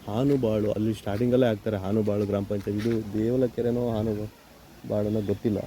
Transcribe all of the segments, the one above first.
ಹಾನುಬಾಳು ಅಲ್ಲಿ ಸ್ಟಾರ್ಟಿಂಗಲ್ಲೇ ಆಗ್ತಾರೆ. ಹಾನುಬಾಳು ಗ್ರಾಮ ಪಂಚಾಯತ್, ಇದು ದೇವಲಕೆರೆನೋ ಹಾನುಬಾಳನೋ ಗೊತ್ತಿಲ್ಲ.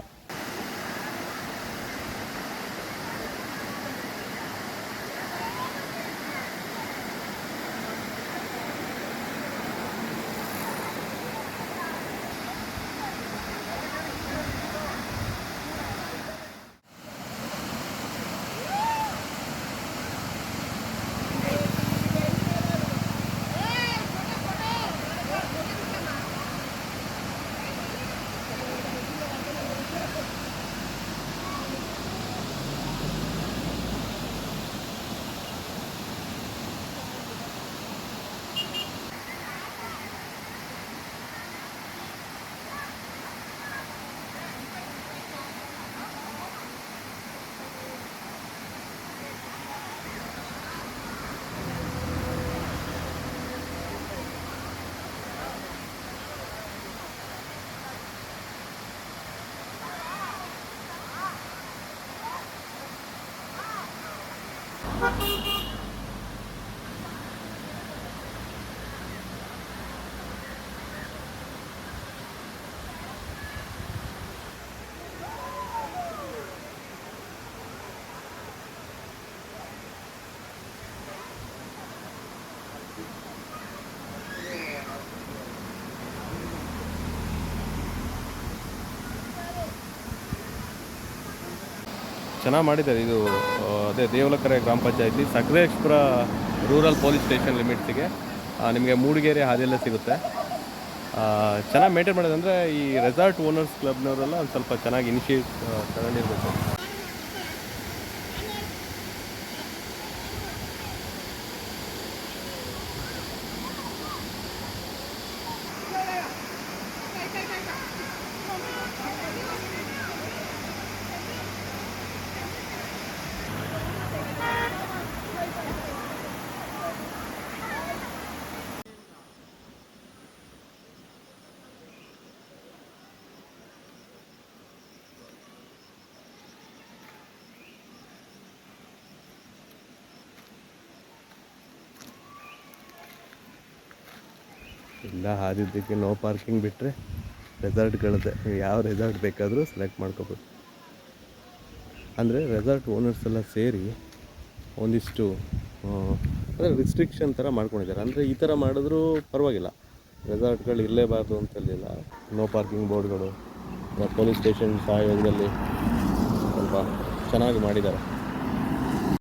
ಚೆನ್ನಾಗಿ ಮಾಡಿದ್ದಾರೆ. ಇದು ಅದೇ ದೇವಲಕೆರೆ ಗ್ರಾಮ ಪಂಚಾಯತಿ ಸಕಲೇಶ್ಪುರ ರೂರಲ್ ಪೊಲೀಸ್ ಸ್ಟೇಷನ್ ಲಿಮಿಟ್ಸಿಗೆ ನಿಮಗೆ ಮೂಡಿಗೆರೆ ಹಾದಿಯಲ್ಲೇ ಸಿಗುತ್ತೆ. ಚೆನ್ನಾಗಿ ಮೇಂಟೈನ್ ಮಾಡೋದು ಅಂದರೆ ಈ ರೆಸಾರ್ಟ್ ಓನರ್ಸ್ ಕ್ಲಬ್ನವರೆಲ್ಲ ಒಂದು ಸ್ವಲ್ಪ ಚೆನ್ನಾಗಿ ಇನಿಷಿಯೇಟ್ ತಗೊಂಡಿರ್ಬೇಕು. ಇಲ್ಲ ಹಾದಿದ್ದಕ್ಕೆ ನೋ ಪಾರ್ಕಿಂಗ್ ಬಿಟ್ಟರೆ ರೆಸಾರ್ಟ್ಗಳಿದೆ. ನೀವು ಯಾವ ರೆಸಾರ್ಟ್ ಬೇಕಾದರೂ ಸೆಲೆಕ್ಟ್ ಮಾಡ್ಕೋಬೋದು. ಅಂದರೆ ರೆಸಾರ್ಟ್ ಓನರ್ಸ್ ಎಲ್ಲ ಸೇರಿ ಒಂದಿಷ್ಟು ಅಂದರೆ ರಿಸ್ಟ್ರಿಕ್ಷನ್ ಥರ ಮಾಡ್ಕೊಂಡಿದ್ದಾರೆ. ಅಂದರೆ ಈ ಥರ ಮಾಡಿದ್ರೂ ಪರವಾಗಿಲ್ಲ, ರೆಸಾರ್ಟ್ಗಳು ಇರಲೇಬಾರ್ದು ಅಂತಲಿಲ್ಲ. ನೋ ಪಾರ್ಕಿಂಗ್ ಬೋರ್ಡ್ಗಳು, ಪೊಲೀಸ್ ಸ್ಟೇಷನ್ ಸಹಯೋಗದಲ್ಲಿ ಸ್ವಲ್ಪ ಚೆನ್ನಾಗಿ ಮಾಡಿದ್ದಾರೆ.